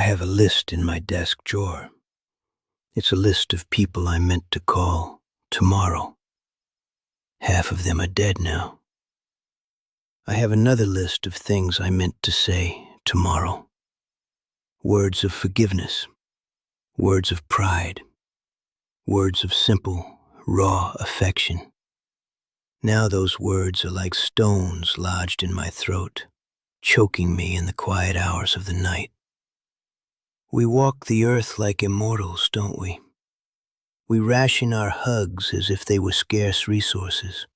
have a list in my desk drawer. It's a list of people I meant to call tomorrow. Half of them are dead now. I have another list of things I meant to say tomorrow. Words of forgiveness, words of pride, words of simple, raw affection. Now those words are like stones lodged in my throat, choking me in the quiet hours of the night. We walk the earth like immortals, don't we? We ration our hugs as if they were scarce resources.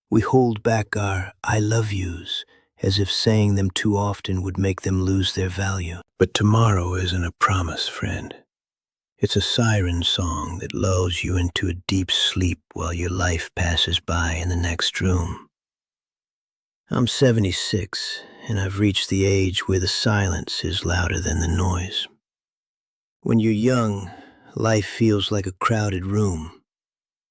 We hold back our I love yous as if saying them too often would make them lose their value. But tomorrow isn't a promise, friend. It's a siren song that lulls you into a deep sleep while your life passes by in the next room. I'm 76, and I've reached the age where the silence is louder than the noise. When you're young, life feels like a crowded room.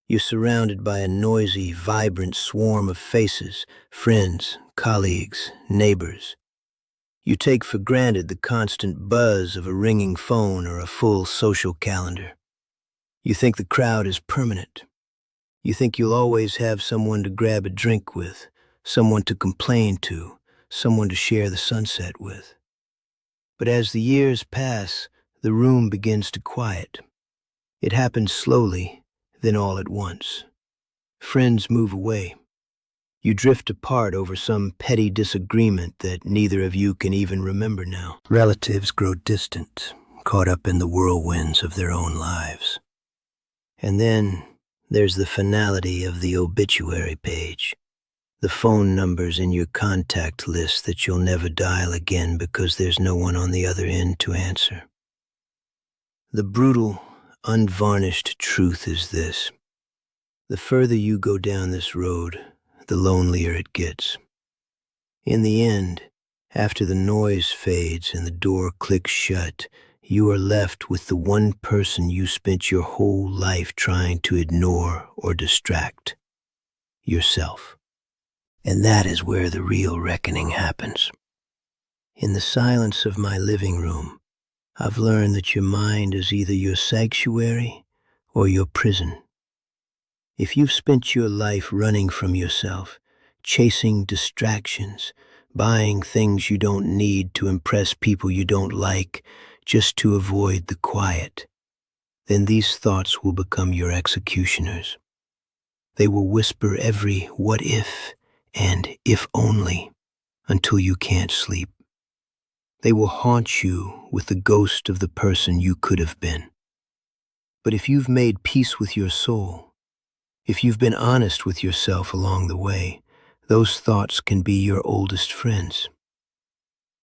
You're surrounded by a noisy, vibrant swarm of faces, friends, colleagues, neighbors. You take for granted the constant buzz of a ringing phone or a full social calendar. You think the crowd is permanent. You think you'll always have someone to grab a drink with, someone to complain to, someone to share the sunset with. But as the years pass, the room begins to quiet. It happens slowly, then all at once. Friends move away. You drift apart over some petty disagreement that neither of you can even remember now. Relatives grow distant, caught up in the whirlwinds of their own lives. And then there's the finality of the obituary page. The phone numbers in your contact list that you'll never dial again because there's no one on the other end to answer. The brutal, unvarnished truth is this. The further you go down this road, the lonelier it gets. In the end, after the noise fades and the door clicks shut, you are left with the one person you spent your whole life trying to ignore or distract: yourself. And that is where the real reckoning happens. In the silence of my living room, I've learned that your mind is either your sanctuary or your prison. If you've spent your life running from yourself, chasing distractions, buying things you don't need to impress people you don't like, just to avoid the quiet, then these thoughts will become your executioners. They will whisper every what if and if only until you can't sleep. They will haunt you with the ghost of the person you could have been. But if you've made peace with your soul, if you've been honest with yourself along the way, those thoughts can be your oldest friends.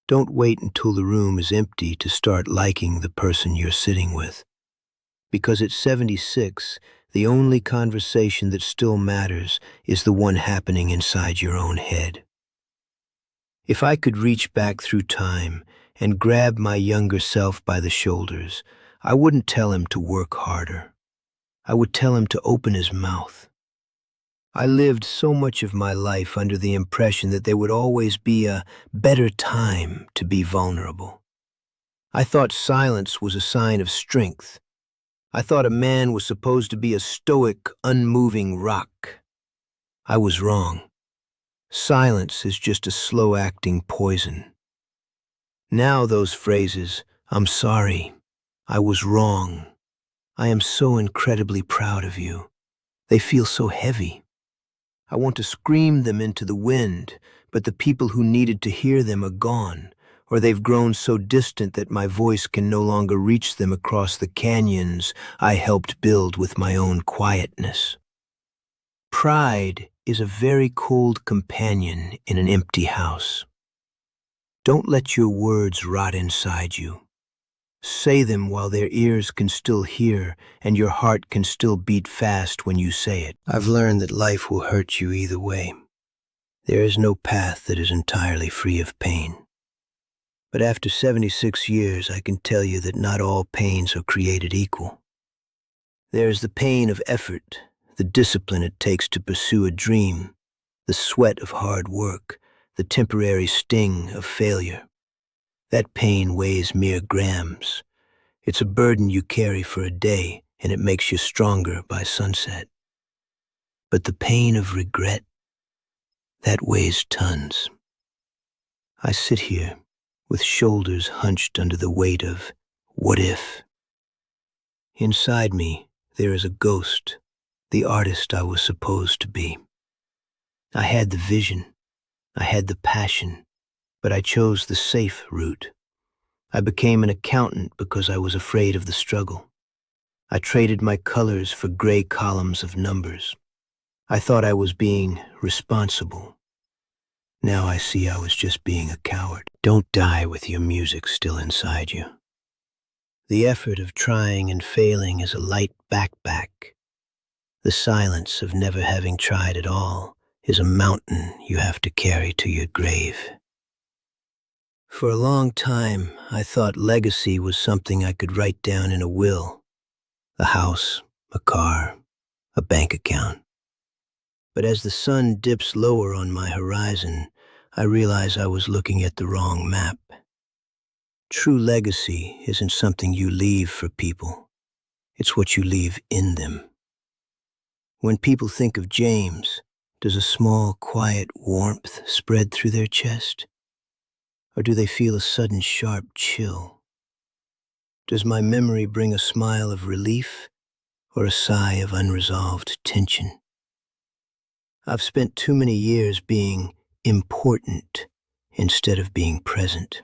Don't wait until the room is empty to start liking the person you're sitting with. Because at 76, the only conversation that still matters is the one happening inside your own head. If I could reach back through time and grab my younger self by the shoulders, I wouldn't tell him to work harder. I would tell him to open his mouth. I lived so much of my life under the impression that there would always be a better time to be vulnerable. I thought silence was a sign of strength. I thought a man was supposed to be a stoic, unmoving rock. I was wrong. Silence is just a slow-acting poison. Now those phrases, "I'm sorry," "I was wrong," "I am so incredibly proud of you," they feel so heavy. I want to scream them into the wind, but the people who needed to hear them are gone, or they've grown so distant that my voice can no longer reach them across the canyons I helped build with my own quietness. Pride is a very cold companion in an empty house. Don't let your words rot inside you. Say them while their ears can still hear and your heart can still beat fast when you say it. I've learned that life will hurt you either way. There is no path that is entirely free of pain. But after 76 years, I can tell you that not all pains are created equal. There is the pain of effort, the discipline it takes to pursue a dream, the sweat of hard work, the temporary sting of failure. That pain weighs mere grams. It's a burden you carry for a day, and it makes you stronger by sunset. But the pain of regret, that weighs tons. I sit here with shoulders hunched under the weight of what if. Inside me, there is a ghost, the artist I was supposed to be. I had the vision, I had the passion, but I chose the safe route. I became an accountant because I was afraid of the struggle. I traded my colors for gray columns of numbers. I thought I was being responsible. Now I see I was just being a coward. Don't die with your music still inside you. The effort of trying and failing is a light backpack. The silence of never having tried at all is a mountain you have to carry to your grave. For a long time, I thought legacy was something I could write down in a will. A house, a car, a bank account. But as the sun dips lower on my horizon, I realize I was looking at the wrong map. True legacy isn't something you leave for people. It's what you leave in them. When people think of James, does a small, quiet warmth spread through their chest? Or do they feel a sudden sharp chill? Does my memory bring a smile of relief or a sigh of unresolved tension? I've spent too many years being important instead of being present.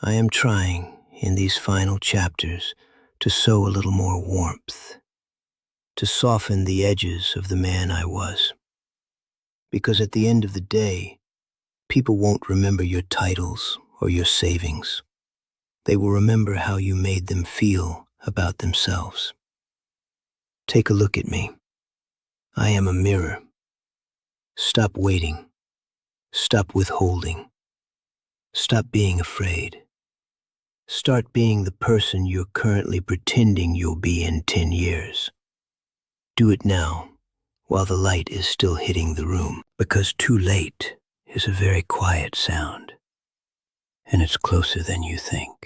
I am trying, in these final chapters, to sow a little more warmth, to soften the edges of the man I was. Because at the end of the day, people won't remember your titles or your savings. They will remember how you made them feel about themselves. Take a look at me. I am a mirror. Stop waiting. Stop withholding. Stop being afraid. Start being the person you're currently pretending you'll be in 10 years. Do it now, while the light is still hitting the room, because too late is a very quiet sound, and it's closer than you think.